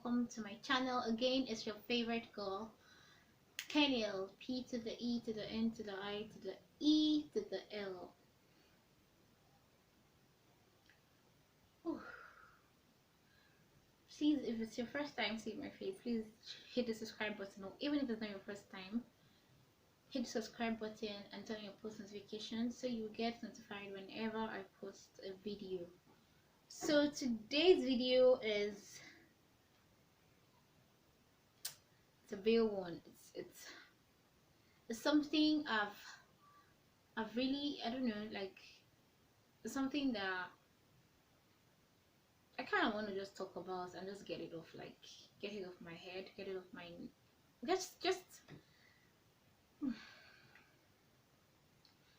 welcome to my channel again. It's your favorite girl, Kenil. P to the E to the N to the I to the E to the L. Ooh. Please, if it's your first time seeing my face, please hit the subscribe button, or even if it's not your first time, hit the subscribe button and turn on your post notifications so you get notified whenever I post a video. So today's video is a real one. It's something I've really, I don't know, like it's something that I kind of want to just talk about and just get it off, like get it off my head, get it off my just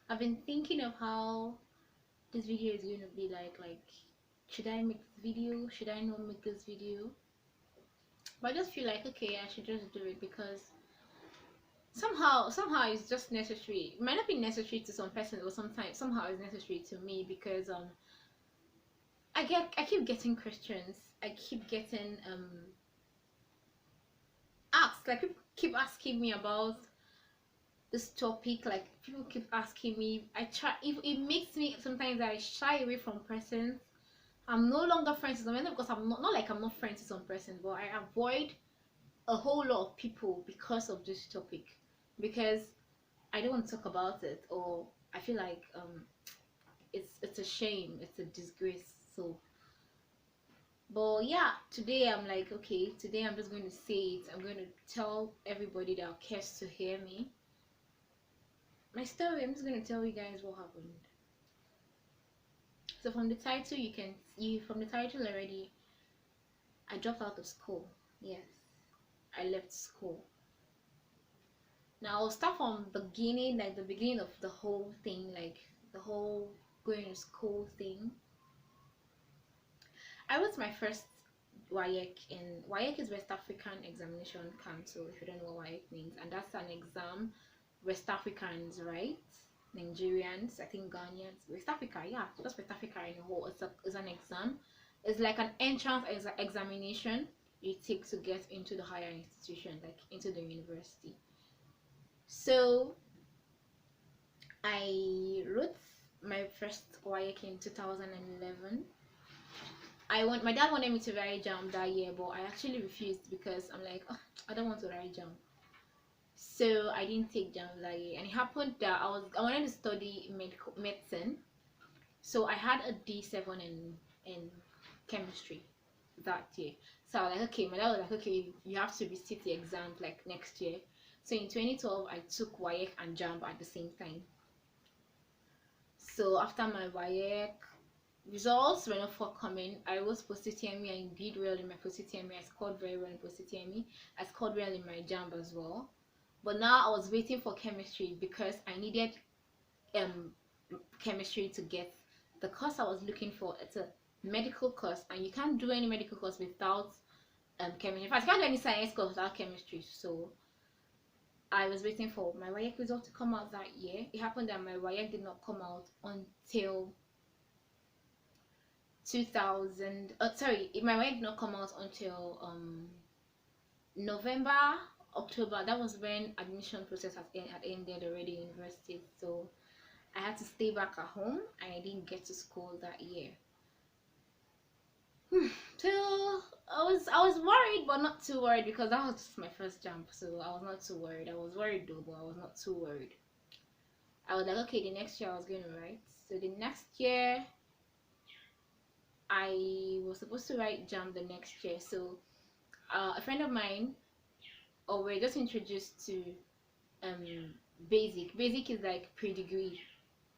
I've been thinking of how this video is going to be like should I make this video, should I not make this video? But I just feel like, okay, I should just do it because somehow it's just necessary. It might not be necessary to some person, or somehow it's necessary to me because I keep getting questions, I keep getting asked, like people keep asking me about this topic, like people keep asking me. I try, if it makes me sometimes I shy away from persons. I'm no longer friends with them, because I'm not like I'm not friends with some persons, but I avoid a whole lot of people because of this topic, because I don't want to talk about it, or I feel like it's a shame, it's a disgrace. So but yeah, today I'm like, okay, today I'm just going to say it. I'm going to tell everybody that cares to hear me my story. I'm just going to tell you guys what happened. So from the title, you can see from the title already, I dropped out of school. Yes, I left school. Now I'll start from the beginning, like the beginning of the whole thing, like the whole going to school thing. I was my first WAEC, and WAEC is West African Examination Council, if you don't know what WAEC means, and that's an exam West Africans, right? Nigerians, I think Ghanaians, West Africa, yeah, just West Africa in a whole. It's an exam. It's like an entrance examination you take to get into the higher institution, like into the university. So I wrote my first WAEC in 2011. My dad wanted me to write JAMB that year, but I actually refused because I'm like, oh, I don't want to write JAMB. So I didn't take JAMB that year, and it happened that I wanted to study medicine. So I had a D7 in chemistry that year. So I was like, okay, my dad was like, okay, you have to resit the exams like next year. So in 2012, I took WAEC and JAMB at the same time. So after my WAEC, results were not forthcoming. I was post-UTME, I did well in my post-UTME. I scored very well in post-UTME. I scored well in my JAMB as well. But now I was waiting for chemistry because I needed chemistry to get the course I was looking for. It's a medical course, and you can't do any medical course without chemistry. In fact, you can't do any science course without chemistry. So I was waiting for my WAEC result to come out that year. It happened that my WAEC did not come out until 2000. My WAEC did not come out until November, October. That was when admission process had ended already in university. So I had to stay back at home, and I didn't get to school that year. So I was worried, but not too worried, because that was just my first JAMB. So I was not too worried. I was worried though, but I was not too worried. I was like, okay, the next year I was going to write. So the next year I was supposed to write JAMB the next year. So a friend of mine, or we're just introduced to basic. Basic is like pre-degree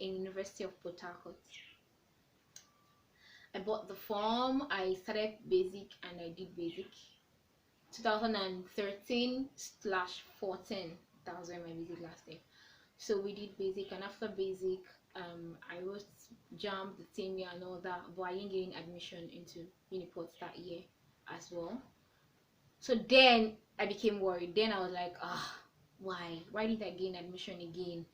in University of Port Harcourt. I bought the form, I started basic, and I did basic 2013/14. That was when my basic lasted. So we did basic, and after basic I wrote JAMB the same year and all that, but I didn't gain admission into Uniport that year as well. So then I became worried. Then I was like, why did I gain admission again?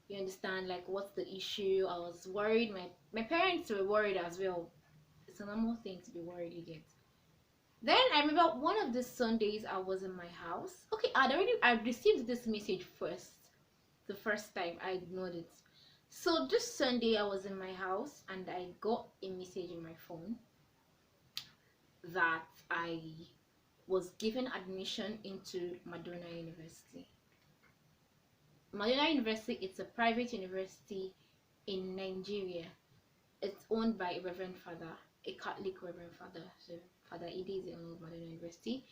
You understand, like, what's the issue? I was worried. My parents were worried as well. It's a normal thing to be worried, you get. Then I remember one of the Sundays I was in my house. Okay, I received this message first. The first time I ignored it. So this Sunday I was in my house and I got a message in my phone that I was given admission into Madonna University. Madonna University, it's a private university in Nigeria. It's owned by a Reverend Father, a Catholic Reverend Father. So Father Ide is the owner of Madonna University.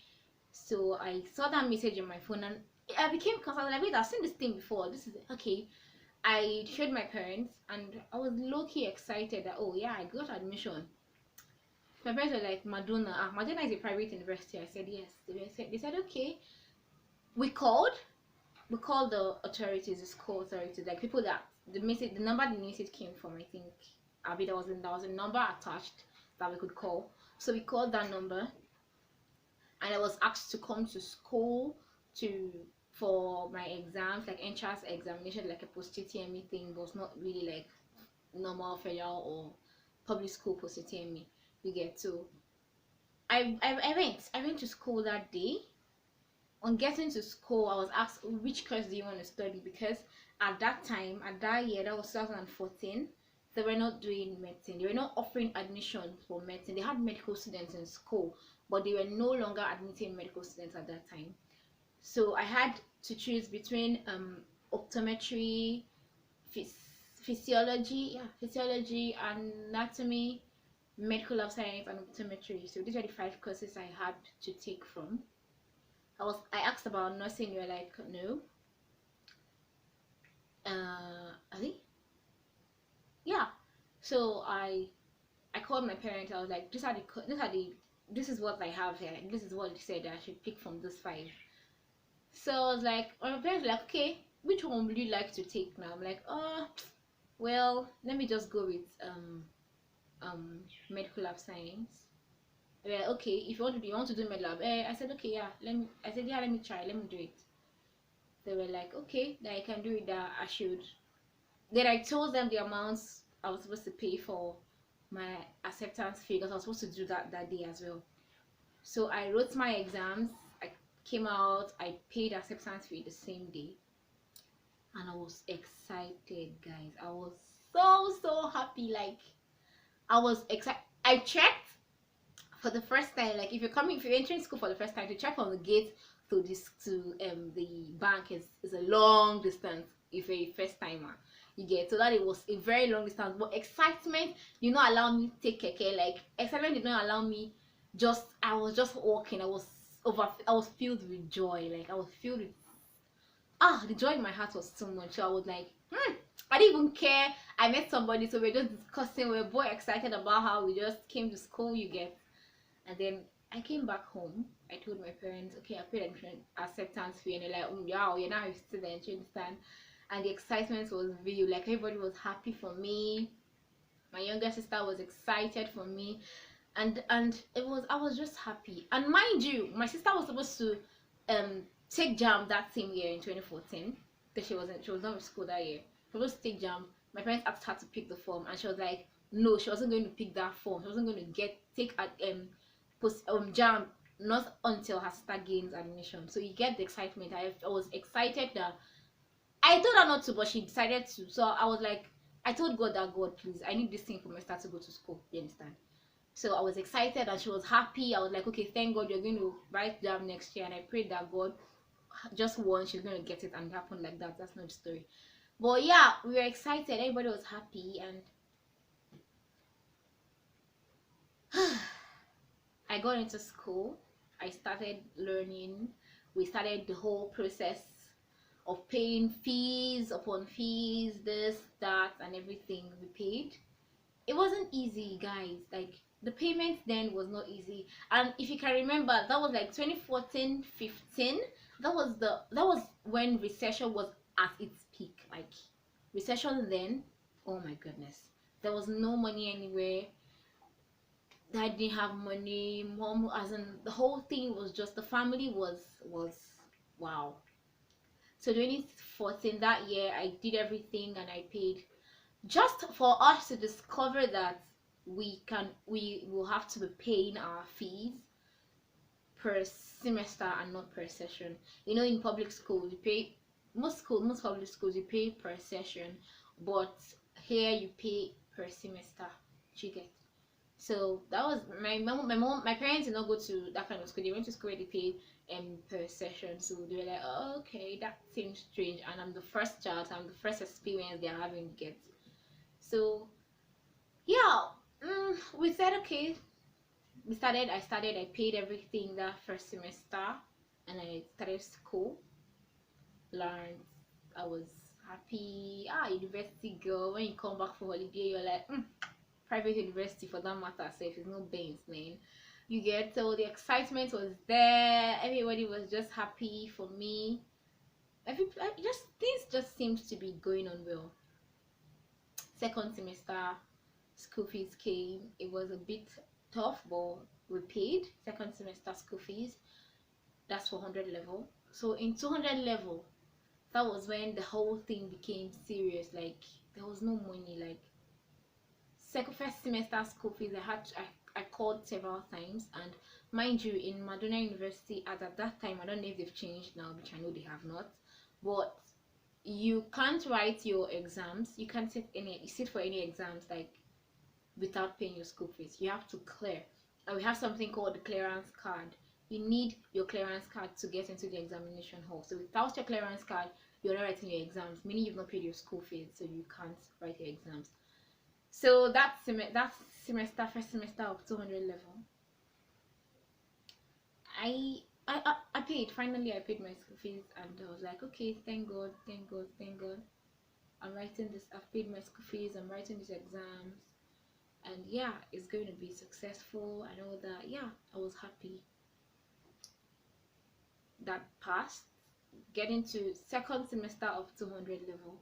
So I saw that message on my phone and I became concerned. Like, wait, I've seen this thing before. This is okay. I showed my parents and I was low-key excited that, oh yeah, I got admission. My parents were like, Madonna, Madonna is a private university. I said yes. They said okay. We called the authorities, the school authorities, like people that the number the message came from. I think there was a number attached that we could call. So we called that number, and I was asked to come to school for my exams, like entrance examination, like a post-UTME thing, but it's not really like normal federal or public school post-UTME. You get to. I went to school that day. On getting to school, I was asked, which course do you want to study? Because at that year, that was 2014, they were not doing medicine. They were not offering admission for medicine. They had medical students in school, but they were no longer admitting medical students at that time. So I had to choose between optometry, physiology, anatomy, medical lab science, and optometry. So these are the 5 courses I had to take from. I asked about nursing. You were like, no. I think, yeah. So I called my parents. I was like, this is what I have here. This is what they said I should pick from these 5. So I was like, my parents were like, okay, which one would you like to take now? I'm like, well, let me just go with medical lab science. Well, okay, if you want to do med lab, I said okay, yeah, let me try, let me do it. They were like, okay, that I can do it, that I should. Then I told them the amounts I was supposed to pay for my acceptance fee, because I was supposed to do that day as well. So I wrote my exams, I came out, I paid acceptance fee the same day, and I was excited, guys. I was so happy. Like, I was excited. I checked for the first time, like if you're entering school for the first time, to check from the gate to the bank is a long distance if you're a first timer. You get, so that it was a very long distance, but excitement did not allow me to take keke. Like, excitement did not allow me. I was just walking. I was filled with joy. Like, I was filled with the joy in my heart was so much. So I was like, I didn't even care. I met somebody, so we're just discussing. We're both excited about how we just came to school. You get. And then I came back home. I told my parents, okay, I paid acceptance fee, and they're like, wow, you're now a student, you understand? And the excitement was real. Like, everybody was happy for me. My younger sister was excited for me, and I was just happy. And mind you, my sister was supposed to take JAMB that same year in 2014, because she was not in school that year. She was supposed to take JAMB. My parents asked her to pick the form, and she was like, no, she wasn't going to pick that form. She wasn't going to take JAMB not until her sister gains admission. So you get the excitement. I was excited that I told her not to, but she decided to. So I was like, I told God that, God, please, I need this thing for my sister to go to school. You understand? So I was excited and she was happy. I was like, okay, thank God you're going to write JAMB next year. And I prayed that God, just once she's going to get it, and it happened like that. That's not the story. But yeah, we were excited. Everybody was happy, and I got into school. I started learning. We started the whole process of paying fees upon fees, this, that, and everything we paid. It wasn't easy, guys. Like, the payment then was not easy. And if you can remember, that was like 2014-15. That was when recession was at its peak. Like, recession then, oh my goodness, there was no money anywhere. I didn't have money. Mom, as in, the whole thing was just, the family was wow. So 2014, that year, I did everything and I paid, just for us to discover that we will have to be paying our fees. per semester and not per session. You know, in public schools you pay, most public schools you pay per session, but here you pay per semester. You get. So that was my parents did not go to that kind of school. They went to school where they paid per session. So they were like, oh, okay, that seems strange. And I'm the first child, so I'm the first experience they're having to get. So yeah, we said okay. I paid everything that first semester, and I started school. Learned. I was happy. University girl. When you come back for holiday, you're like, private university for that matter, so if it's no Baines, man. You get. So the excitement was there. Everybody was just happy for me. Just things just seems to be going on well. Second semester, school fees came. It was a bit tough, but we paid. Second semester school fees. That's for 100 level. So in 200 level, that was when the whole thing became serious. Like there was no money. Like first semester school fees, I called several times, and mind you, in Madonna University at that time, I don't know if they've changed now, which I know they have not, but you can't write your exams. You can't sit for any exams like without paying your school fees. You have to clear, and we have something called the clearance card. You need your clearance card to get into the examination hall. So without your clearance card, you're not writing your exams, meaning you've not paid your school fees, so you can't write your exams. So that semester, first semester of 200 level, I paid. Finally, I paid my school fees, and I was like, okay, thank God, thank God, thank God. I'm writing this. I've paid my school fees. I'm writing these exams, and yeah, it's going to be successful. I know that. Yeah, I was happy. That passed. Getting to second semester of 200 level,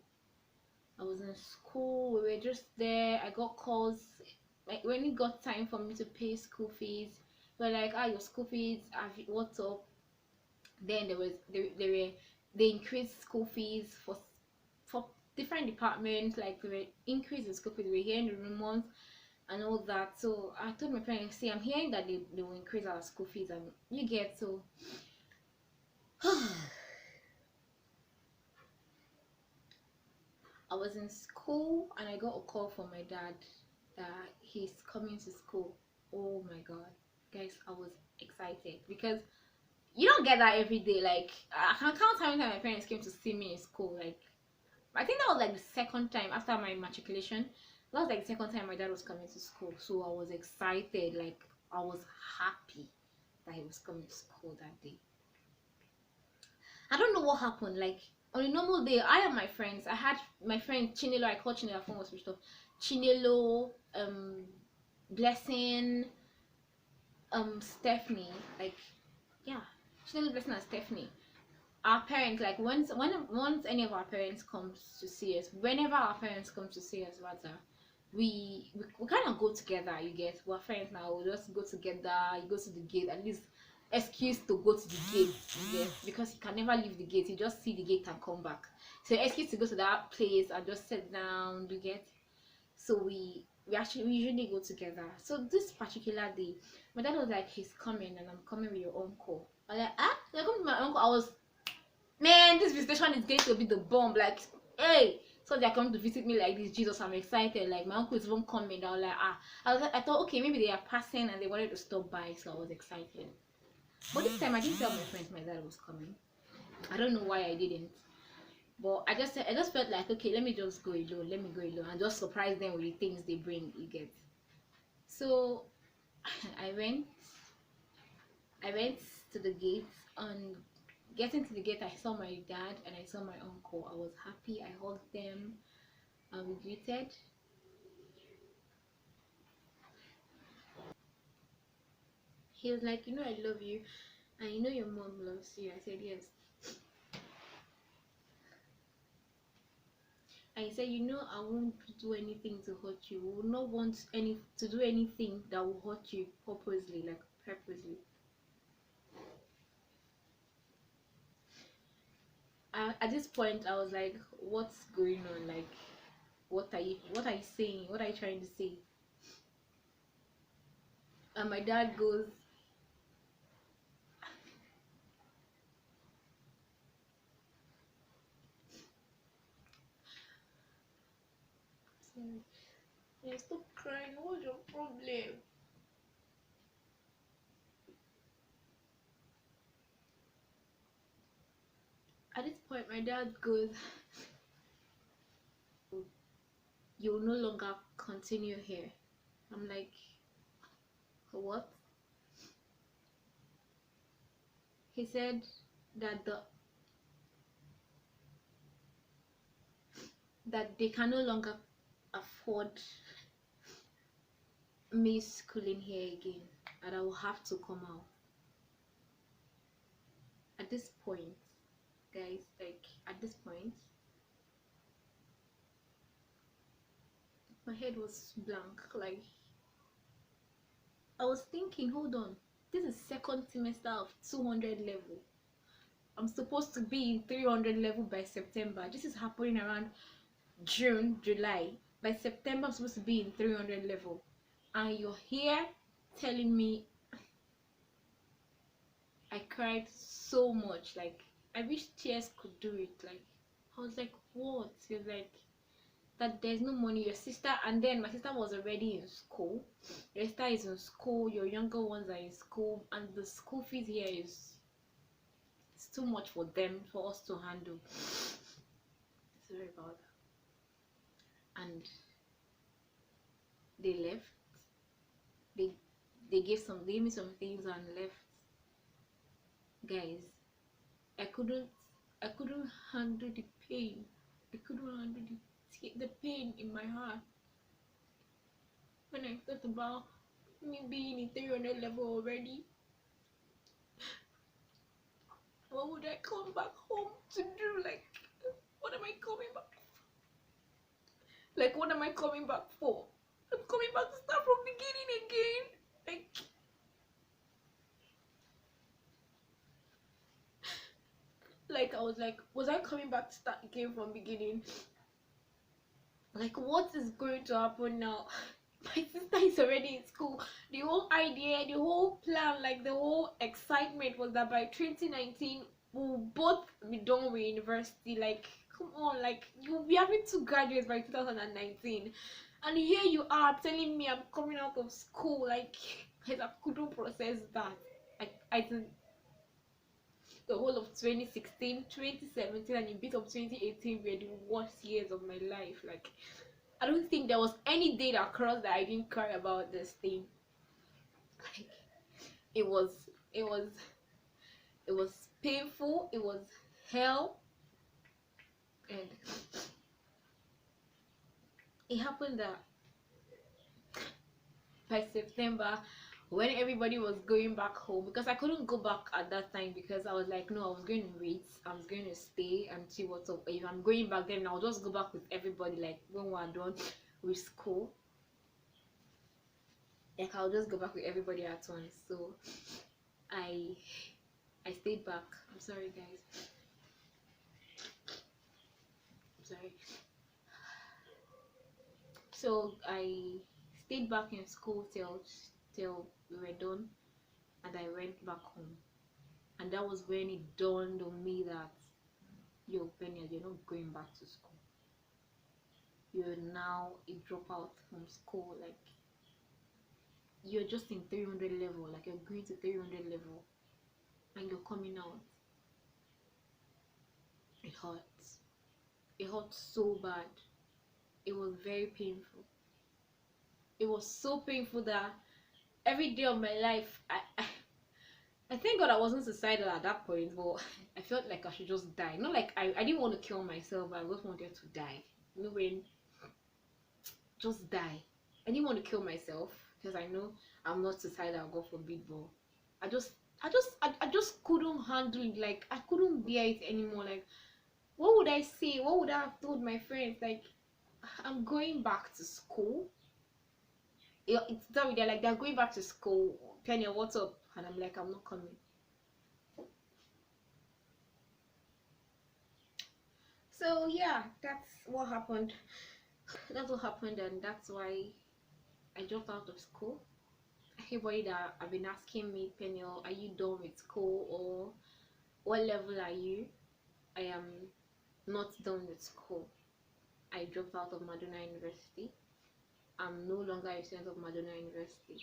I was in school. We were just there. I got calls. Like when it got time for me to pay school fees, we're like, your school fees. What's up? Then they increased school fees for different departments. Like they were increasing school fees. We were hearing the rumors and all that. So I told my parents, see, I'm hearing that they will increase our school fees, and you get. So I was in school and I got a call from my dad that he's coming to school. Oh my god, guys, I was excited because you don't get that every day. Like I can't count how many times my parents came to see me in school. Like I think that was like the second time after my matriculation. That was like the second time my dad was coming to school. So I was excited. Like I was happy that he was coming to school that day. I don't know what happened. Like on a normal day, I and my friends, I had my friend Chinelo. I called Chinelo. Her phone was switched off. Chinelo, Blessing, Stephanie. Like yeah, Chinelo, Blessing, and Stephanie. Our parents, like once any of our parents comes to see us, whenever our parents come to see us, rather, we kind of go together. You get, we're friends now. We just go together. You go to the gate, at least excuse to go to the gate, you get, because you can never leave the gate. You just see the gate and come back. So excuse to go to that place and just sit down, you get. So we usually go together. So this particular day, my dad was like, he's coming and I'm coming with your uncle. I was like, you're coming with my uncle? I was, man, this visitation is going to be the bomb. Like, hey, so they're coming to visit me like this. Jesus, I'm excited. Like my uncle is even coming. I was like, I thought, okay, maybe they are passing and they wanted to stop by, so I was excited. But this time I didn't tell my friends my dad was coming. I don't know why I didn't. But I just felt like, okay, let me just go alone. Let me go alone and just surprise them with the things they bring, you get. So I went to the gate. On getting to the gate, I saw my dad and I saw my uncle. I was happy. I hugged them and we greeted. He was like, you know, I love you and you know your mom loves you. I said yes. And he said, you know, I won't do anything to hurt you. We will not want to do anything that will hurt you purposely, like purposely. At this point, I was like, what's going on? Like, what are you saying? What are you trying to say? And my dad goes, Yeah, stop crying. What's your problem? At this point, my dad goes, "You'll no longer continue here." I'm like, "What?" He said that they can no longer afford me schooling here again, and I will have to come out. At this point, guys, like at this point, my head was blank. Like I was thinking, hold on, this is second semester of 200 level. I'm supposed to be in 300 level by September. This is happening around June, July. By September, I'm supposed to be in 300 level, and you're here telling me. I cried so much. Like I wish tears could do it. Like I was like, what? He was like, that there's no money. Your sister, and then my sister was already in school. Your sister is in school. Your younger ones are in school, and the school fees here is it's too much for them for us to handle. Sorry about that. And they left. They they gave me some things and left. Guys, I couldn't I couldn't handle the pain. I couldn't handle the pain in my heart when I thought about me being in 300 level already. What would I come back home to do? Like, what am I coming back? Like, what am I coming back for? I'm coming back to start from beginning again. Like I was like, was I coming back to start again from beginning? Like, what is going to happen now? My sister is already in school. The whole idea, the whole plan, like the whole excitement was that by 2019 we'll both be done with university. Like, come on, like you'll be having to graduate by 2019, and here you are telling me I'm coming out of school. Like, I couldn't process that. I didn't. The whole of 2016, 2017, and a bit of 2018 were the worst years of my life. Like, I don't think there was any day that crossed that I didn't cry about this thing. Like, it was, it was, it was painful. It was hell, and it happened that by September, when everybody was going back home, because I couldn't go back at that time because I was like, no, I was going to wait. I was going to stay and see what's up. If I'm going back, then I'll just go back with everybody. Like when we're done with school, like I'll just go back with everybody at once. So I I stayed back. I'm sorry, guys. I'm sorry. So I stayed back in school till we were done, and I went back home. And that was when it dawned on me that, yo, Penny, you're not going back to school. You're now a dropout from school. Like, you're just in 300 level. Like, you're going to 300 level, and you're coming out. It hurts. It hurts so bad. It was very painful. It was so painful that every day of my life, I thank God I wasn't suicidal at that point, but I felt like I should just die. Not like I didn't want to kill myself, but I just wanted to die. You know, when just die. I didn't want to kill myself because I know I'm not suicidal, God forbid, but I just couldn't handle it. Like, I couldn't bear it anymore. Like, what would I say? What would I have told my friends? Like, I'm going back to school. It's that they're like, they're going back to school. Penny, what's up? And I'm like, I'm not coming. So yeah, that's what happened. That's what happened, and that's why I dropped out of school. Everybody that have been asking me, Penny, are you done with school, or what level are you? I am not done with school. I dropped out of Madonna University. I'm no longer a student of Madonna University.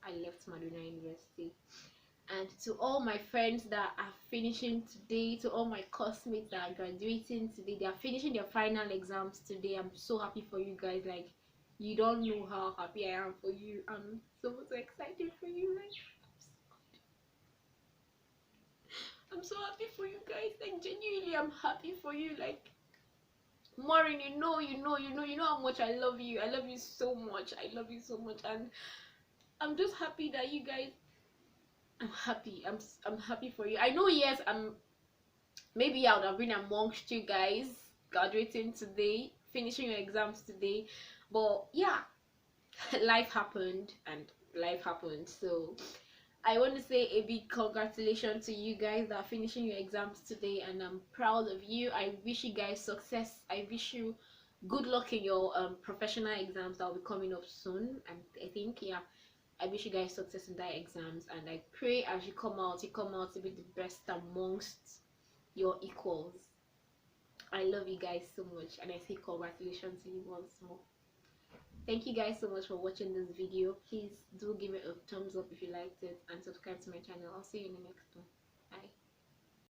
I left Madonna University. And to all my friends that are finishing today, to all my classmates that are graduating today, they are finishing their final exams today. I'm so happy for you guys. Like, you don't know how happy I am for you. I'm so excited for you. Like, I'm so happy for you guys. Like, genuinely, I'm happy for you. Like, Maureen, you know how much I love you. I love you so much. I love you so much, and I'm just happy that you guys. I'm happy. I'm happy for you. I know. Yes, maybe I would have been amongst you guys graduating today, finishing your exams today, but yeah, life happened and life happened. So I want to say a big congratulations to you guys that are finishing your exams today, and I'm proud of you. I wish you guys success. I wish you good luck in your professional exams that will be coming up soon. And I think, yeah, I wish you guys success in that exams, and I pray as you come out to be the best amongst your equals. I love you guys so much, and I say congratulations to you once more. Thank you guys so much for watching this video. Please do give it a thumbs up if you liked it, and subscribe to my channel. I'll see you in the next one. Bye.